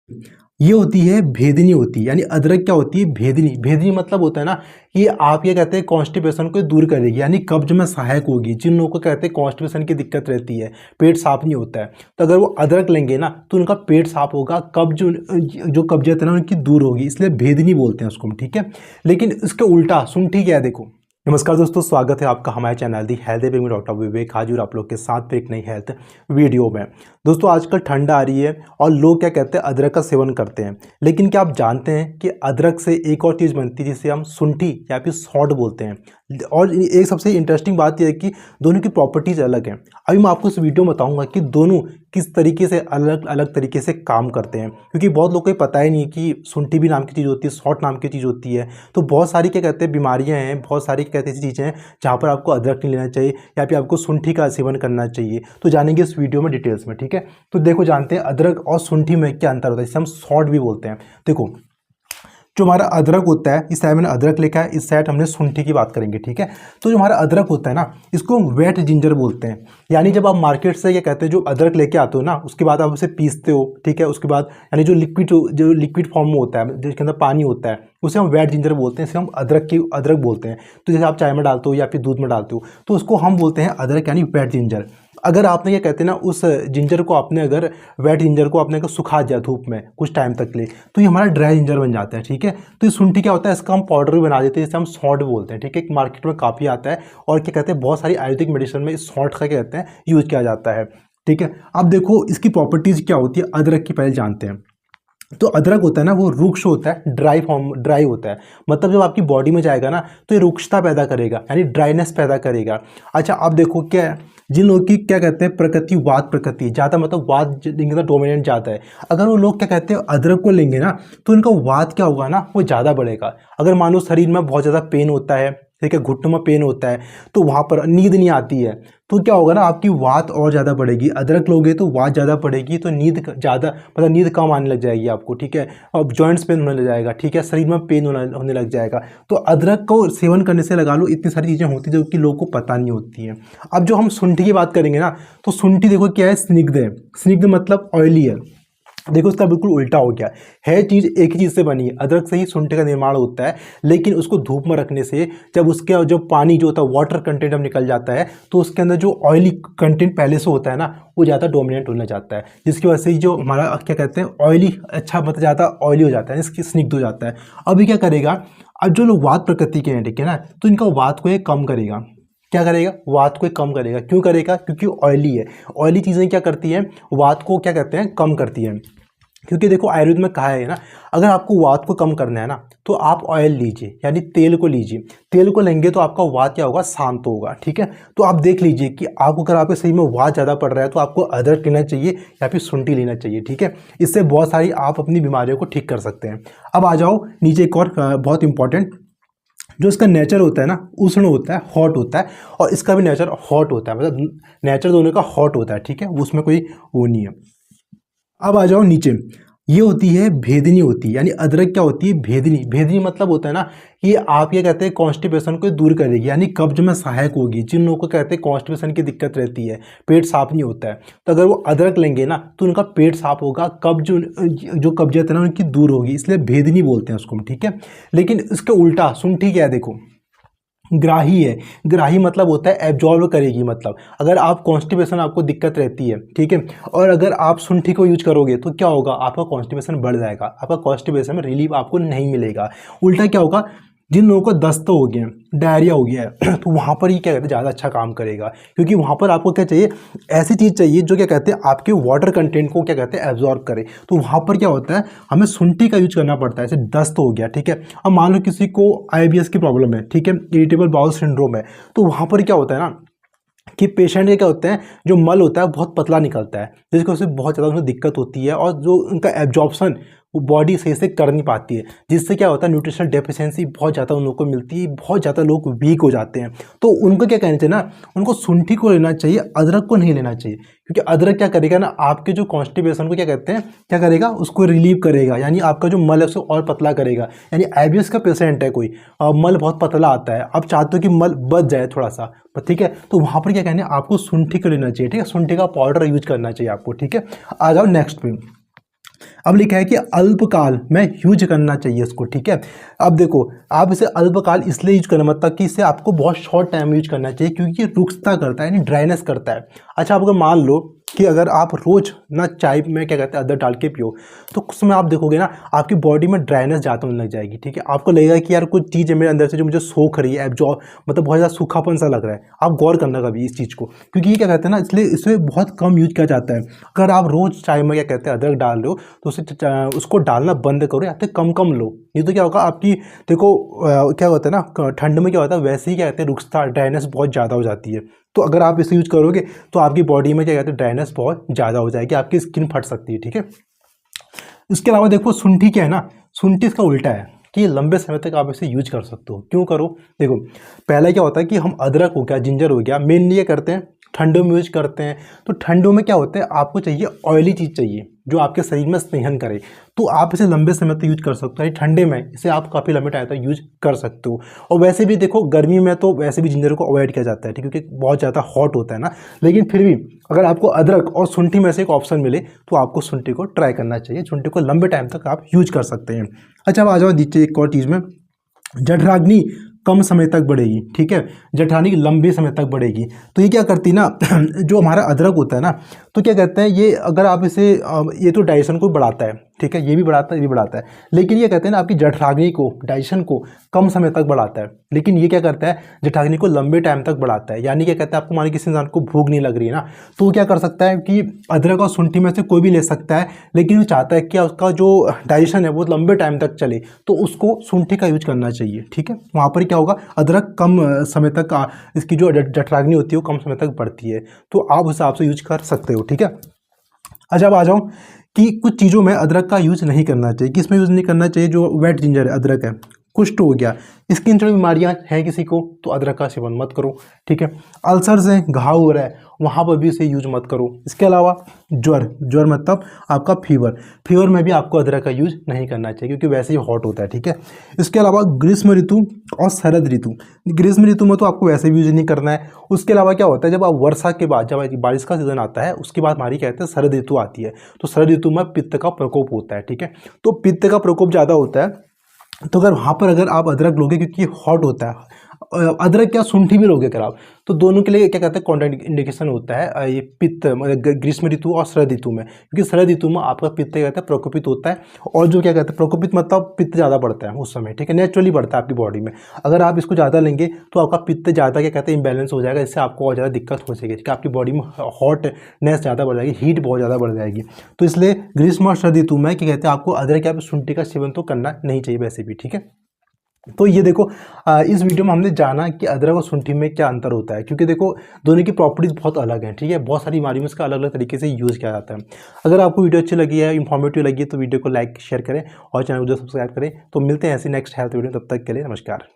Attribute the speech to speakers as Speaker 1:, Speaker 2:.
Speaker 1: ये होती है भेदिनी होती है, यानी अदरक क्या होती है, भेदिनी। भेदिनी मतलब होता है ना, ये आप ये कहते हैं कॉन्स्टिपेशन को दूर करेगी, यानी कब्ज में सहायक होगी। जिन लोगों को कहते हैं कॉन्स्टिपेशन की दिक्कत रहती है, पेट साफ नहीं होता है, तो अगर वो अदरक लेंगे ना तो उनका पेट साफ होगा, कब्ज जो कब्जियत है ना उनकी दूर होगी, इसलिए भेदिनी बोलते हैं उसको हम, ठीक है। लेकिन इसके उल्टा सुंठी क्या है, देखो। नमस्कार दोस्तों, स्वागत है आपका हमारे चैनल दी हेल्थ में डॉक्टर विवेक हाजिर आप लोग के साथ पे एक नई हेल्थ वीडियो में। दोस्तों आजकल ठंड आ रही है और लोग क्या कहते हैं, अदरक का सेवन करते हैं। लेकिन क्या आप जानते हैं कि अदरक से एक और चीज़ बनती है जिसे हम सुंठी या फिर सौंठ बोलते हैं। और एक सबसे इंटरेस्टिंग बात यह है कि दोनों की प्रॉपर्टीज़ अलग हैं। अभी मैं आपको इस वीडियो में बताऊंगा कि दोनों किस तरीके से अलग अलग तरीके से काम करते हैं, क्योंकि बहुत लोगों को पता ही नहीं कि सुंठी भी नाम की चीज़ होती है, सौंठ नाम की चीज़ होती है। तो बहुत सारी क्या कहते हैं बीमारियां हैं, बहुत सारी कहते हैं ऐसी चीज़ें हैं जहाँ पर आपको अदरक नहीं लेना चाहिए या फिर आपको सुंठी का सेवन करना चाहिए। तो जानेंगे इस वीडियो में डिटेल्स में, ठीक है। तो देखो, जानते हैं अदरक और सुंठी में क्या अंतर होता है, जिसे हम सौंठ भी बोलते हैं। देखो, जो हमारा अदरक होता है, इस साइड मैंने अदरक लिखा है, इस साइड हमने सुंठी की बात करेंगे, ठीक है। तो जो हमारा अदरक होता है ना, इसको हम वेट जिंजर बोलते हैं। यानी जब आप मार्केट से क्या कहते हैं, जो अदरक लेके आते हो ना, उसके बाद आप उसे पीसते हो, ठीक है। उसके बाद यानी जो लिक्विड फॉर्म में होता है, जिसके अंदर पानी होता है, उसे हम वेट जिंजर बोलते हैं। इसे हम अदरक बोलते हैं। तो जैसे आप चाय में डालते हो या फिर दूध में डालते हो, तो उसको हम बोलते हैं अदरक, यानी वेट जिंजर। अगर आपने क्या कहते हैं ना, उस जिंजर को आपने अगर वेट जिंजर को आपने अगर सुखा दिया धूप में कुछ टाइम तक ले, तो ये हमारा ड्राई जिंजर बन जाता है, ठीक है। तो ये सुंठी क्या होता है, इसका हम पाउडर भी बना देते हैं, जिसे हम सौंठ बोलते हैं, ठीक है। मार्केट में काफ़ी आता है और क्या कहते हैं, बहुत सारी आयुर्वेदिक मेडिसिन में इस सौंठ का क्या कहते हैं यूज किया जाता है, ठीक है। अब देखो इसकी प्रॉपर्टीज क्या होती है अदरक की, पहले जानते हैं। तो अदरक होता है ना, वो रुक्ष होता है, ड्राई होता है। मतलब जब आपकी बॉडी में जाएगा ना तो ये रुक्षता पैदा करेगा, यानी ड्राइनेस पैदा करेगा। अच्छा, अब देखो क्या है, जिन लोगों की क्या कहते हैं प्रकृति वात प्रकृति ज़्यादा, मतलब वात जिनका डोमिनेंट ज़्यादा है, अगर वो लोग क्या कहते हैं अदरक को लेंगे ना, तो उनका वात क्या होगा ना, वो ज़्यादा बढ़ेगा। अगर मान लो शरीर में बहुत ज़्यादा पेन होता है, ठीक है, घुटनों में पेन होता है, तो वहाँ पर नींद नहीं आती है, तो क्या होगा ना, आपकी वात और ज़्यादा बढ़ेगी। अदरक लोगे तो वात ज़्यादा बढ़ेगी, तो नींद ज़्यादा, मतलब नींद कम आने लग जाएगी आपको, ठीक है। अब जॉइंट्स पेन होने लग जाएगा, ठीक है, शरीर में पेन होने लग जाएगा। तो अदरक को सेवन करने से लगा लो इतनी सारी चीज़ें होती हैं जो कि लोगों को पता नहीं होती हैं। अब जो हम सुंठी की बात करेंगे ना, तो सुंठी देखो क्या है, स्निग्ध है। स्निग्ध मतलब ऑयली है। देखो इसका बिल्कुल उल्टा हो गया है, चीज़ एक ही चीज़ से बनी है, अदरक से ही सुंठी का निर्माण होता है। लेकिन उसको धूप में रखने से जब उसके जो पानी जो होता है, वाटर कंटेंट अब निकल जाता है, तो उसके अंदर जो ऑयली कंटेंट पहले से होता है ना, वो ज़्यादा डोमिनेट होने जाता है, जिसकी वजह से जो हमारा क्या कहते हैं ऑयली, अच्छा मतलब ज़्यादा ऑयली हो जाता है, इसकी स्निग्ध हो जाता है। अभी क्या करेगा, अब जो लोग वात प्रकृति के हैं, ठीक है ना, तो इनका वात को ये कम करेगा। क्या करेगा, वात को कम करेगा। क्यों करेगा, क्योंकि ऑयली है। ऑयली चीज़ें क्या करती हैं, वात को क्या कहते हैं कम करती हैं। क्योंकि देखो आयुर्वेद में कहा है ना, अगर आपको वात को कम करना है ना, तो आप ऑयल लीजिए, यानी तेल को लीजिए। तेल को लेंगे तो आपका वात क्या होगा, शांत होगा, ठीक है। तो आप देख लीजिए कि आपको अगर आपके शरीर में वात ज़्यादा पड़ रहा है, तो आपको अदरक लेना चाहिए या फिर सुंठी लेना चाहिए, ठीक है। इससे बहुत सारी आप अपनी बीमारियों को ठीक कर सकते हैं। अब आ जाओ नीचे, एक और बहुत इंपॉर्टेंट, जो इसका नेचर होता है ना, उष्ण होता है, हॉट होता है, और इसका भी नेचर हॉट होता है, मतलब नेचर दोनों का हॉट होता है, ठीक है, उसमें कोई वो नहीं है। अब आ जाओ नीचे, ये होती है भेदिनी होती है, यानी अदरक क्या होती है, भेदिनी। भेदिनी मतलब होता है ना, कि आप ये कहते हैं कॉन्स्टिपेशन को दूर करेगी, यानी कब्ज में सहायक होगी। जिन लोगों को कहते हैं कॉन्स्टिपेशन की दिक्कत रहती है, पेट साफ नहीं होता है, तो अगर वो अदरक लेंगे ना तो उनका पेट साफ होगा, कब्ज जो कब्जियत है ना उनकी दूर होगी, इसलिए भेदिनी बोलते हैं उसको हम, ठीक है। लेकिन इसके उल्टा सुंठी क्या है, देखो ग्राही है। ग्राही मतलब होता है एब्जॉर्ब करेगी, मतलब अगर आप कॉन्स्टिपेशन आपको दिक्कत रहती है, ठीक है, और अगर आप सुंठी को यूज करोगे तो क्या होगा, आपका कॉन्स्टिपेशन बढ़ जाएगा, आपका कॉन्स्टिपेशन में रिलीफ आपको नहीं मिलेगा। उल्टा क्या होगा, जिन लोगों को दस्त हो गया, डायरिया हो गया है, तो वहाँ पर ही क्या कहते हैं ज़्यादा अच्छा काम करेगा। क्योंकि वहाँ पर आपको क्या चाहिए, ऐसी चीज़ चाहिए जो क्या कहते हैं आपके वाटर कंटेंट को क्या कहते हैं एब्जॉर्ब करे। तो वहाँ पर क्या होता है, हमें सुंठी का यूज करना पड़ता है। जैसे दस्त हो गया, ठीक है, अब मान लो किसी को IBS की प्रॉब्लम है, ठीक है, इरिटेबल बाउल सिंड्रोम है, तो वहाँ पर क्या होता है ना कि पेशेंट के क्या होते हैं, जो मल होता है बहुत पतला निकलता है, जिसकी वजह से बहुत ज़्यादा उन्हें दिक्कत होती है, और जो उनका एब्जॉर्प्शन वो बॉडी सही से कर नहीं पाती है, जिससे क्या होता है न्यूट्रिशनल डेफिशिएंसी बहुत ज़्यादा उन लोगों को मिलती है, बहुत ज़्यादा लोग वीक हो जाते हैं। तो उनको क्या कहना चाहिए ना, उनको सुंठी को लेना चाहिए, अदरक को नहीं लेना चाहिए। क्योंकि अदरक क्या करेगा ना, आपके जो कॉन्स्टिपेशन को क्या कहते हैं, क्या करेगा, उसको रिलीव करेगा, यानी आपका जो मल है उसको और पतला करेगा। यानी IBS का पेशेंट है कोई, मल बहुत पतला आता है, आप चाहते हो कि मल बच जाए थोड़ा सा, ठीक है, तो वहाँ पर क्या कहना है, आपको सुंठी को लेना चाहिए, ठीक है, सुंठी का पाउडर यूज करना चाहिए आपको, ठीक है। आ जाओ नेक्स्ट पे। अब लिखा है कि अल्पकाल में यूज करना चाहिए इसको, ठीक है। अब देखो आप इसे अल्पकाल इसलिए यूज करना, मतलब कि इसे आपको बहुत शॉर्ट टाइम यूज करना चाहिए क्योंकि ये रुखता करता है यानी ड्राइनेस करता है। अच्छा आप अगर मान लो कि अगर आप रोज ना चाय में क्या कहते हैं अदरक डाल के पियो, तो कुछ समय आप देखोगे ना आपकी बॉडी में ड्राइनेस ज़्यादा होने लग जाएगी, ठीक है। आपको लगेगा कि यार कुछ चीज़ है मेरे अंदर से जो मुझे सोख रही है, जो मतलब बहुत ज़्यादा सूखापन सा लग रहा है। आप गौर करना कभी इस चीज़ को, क्योंकि ये क्या कहते हैं ना, इसलिए इसे बहुत कम यूज किया जाता है। अगर आप रोज़ चाय में क्या कहते हैं अदरक डाल रहे हो तो उसको डालना बंद करो या फिर कम कम लो। नहीं तो क्या होगा आपकी, देखो क्या होता है ना ठंड में क्या होता है वैसे ही क्या कहते हैं रुखता ड्राइनेस बहुत ज़्यादा हो जाती है। तो अगर आप इसे यूज करोगे तो आपकी बॉडी में क्या कहते हैं ड्राइनेस बहुत ज़्यादा हो जाएगी, आपकी स्किन फट सकती है, ठीक है। इसके अलावा देखो शुंठी क्या है ना, शुंठी इसका उल्टा है कि लंबे समय तक आप इसे यूज कर सकते हो। क्यों करो, देखो पहला क्या होता है कि हम अदरक हो गया, जिंजर हो गया, मेनली ये करते हैं ठंडों में यूज करते हैं। तो ठंडों में क्या होता है आपको चाहिए ऑयली चीज़ चाहिए जो आपके शरीर में स्नेहन करे, तो आप इसे लंबे समय तक यूज कर सकते हो। ठंडे में इसे आप काफ़ी लंबे टाइम तक यूज कर सकते हो। और वैसे भी देखो गर्मी में तो वैसे भी जिंजर को अवॉइड किया जाता है, ठीक है, क्योंकि बहुत ज़्यादा हॉट होता है ना। लेकिन फिर भी अगर आपको अदरक और शुंठी में से एक ऑप्शन मिले तो आपको शुंठी को ट्राई करना चाहिए। शुंठी को लंबे टाइम तक आप यूज कर सकते हैं। अच्छा अब आ जाओ नीचे एक और चीज़ में, जठराग्नि कम समय तक बढ़ेगी, ठीक है, जठराग्नि लंबे समय तक बढ़ेगी। तो ये क्या करती ना जो हमारा अदरक होता है ना, तो क्या कहते हैं ये अगर आप इसे ये तो डाइजेशन को बढ़ाता है, ठीक है, ये भी बढ़ाता है ये भी बढ़ाता है, लेकिन ये कहते हैं ना आपकी जठराग्नि को डाइजेशन को कम समय तक बढ़ाता है, लेकिन ये क्या करता है जठराग्नि को लंबे टाइम तक बढ़ाता है। यानी क्या कहता है आपको मान किसी इंसान को भूख नहीं लग रही है ना, तो वो क्या कर सकता है कि अदरक और शुंठी में से कोई भी ले सकता है, लेकिन वो चाहता है कि उसका जो डाइजेशन है वो लंबे टाइम तक चले, तो उसको शुंठी का यूज करना चाहिए, ठीक है। वहाँ पर क्या होगा अदरक कम समय तक इसकी जो जठराग्नि होती है वो कम समय तक बढ़ती है, तो आप उस हिसाब से यूज कर सकते हो, ठीक है। अच्छा अब आ जाओ कि कुछ चीज़ों में अदरक का यूज़ नहीं करना चाहिए। किस में यूज़ नहीं करना चाहिए, जो वेट जिंजर है अदरक है, कुष्ठ हो गया, स्किन से बीमारियां हैं किसी को तो अदरक का सेवन मत करो, ठीक है। अल्सर से घाव हो रहा है वहाँ पर भी इसे यूज मत करो। इसके अलावा ज्वर मतलब आपका फीवर में भी आपको अदरक का यूज नहीं करना चाहिए क्योंकि वैसे ही हॉट होता है, ठीक है। इसके अलावा ग्रीष्म ऋतु और शरद ऋतु, ग्रीष्म ऋतु में तो आपको वैसे भी यूज नहीं करना है। उसके अलावा क्या होता है जब आप वर्षा के बाद जब बारिश का सीजन आता है उसके बाद हमारी कहते हैं शरद ऋतु आती है, तो शरद ऋतु में पित्त का प्रकोप होता है, ठीक है। तो पित्त का प्रकोप ज़्यादा होता है, तो अगर वहाँ पर अगर आप अदरक लोगे क्योंकि हॉट होता है, अदरक क्या शुंठी भी लोगे अगर आप, तो दोनों के लिए क्या कहते हैं कॉन्ट्रा इंडिकेशन होता है ये पित्त ग्रीष्म ऋतु और शरद ऋतु में, क्योंकि शरद ऋतु में आपका पित्त क्या कहता है प्रकोपित होता है, और जो क्या कहते हैं प्रकोपित मतलब पित्त ज़्यादा बढ़ता है उस समय, ठीक है, नेचुरली बढ़ता है आपकी बॉडी में। अगर आप इसको ज़्यादा लेंगे तो आपका पित्त ज़्यादा क्या कहते हैं इम्बैलेंस हो जाएगा, इससे आपको और ज़्यादा दिक्कत हो सकेगी, ठीक है, आपकी बॉडी में हॉटनेस ज़्यादा बढ़ जाएगी, हीट बहुत ज़्यादा बढ़ जाएगी। तो इसलिए ग्रीष्म और शरद ऋतु में क्या कहते हैं आपको अदरक या शुंठी का सेवन तो करना नहीं चाहिए वैसे भी, ठीक है। तो ये देखो इस वीडियो में हमने जाना कि अदरक और शुंठी में क्या अंतर होता है, क्योंकि देखो दोनों की प्रॉपर्टीज़ बहुत अलग हैं, ठीक है, बहुत सारी बीमारियों में इसका अलग अलग तरीके से यूज़ किया जाता है। अगर आपको वीडियो अच्छी लगी है, इन्फॉर्मेटिव लगी है तो वीडियो को लाइक शेयर करें और चैनल को सब्सक्राइब करें। तो मिलते हैं ऐसी नेक्स्ट हेल्थ वीडियो, तब तक के लिए नमस्कार।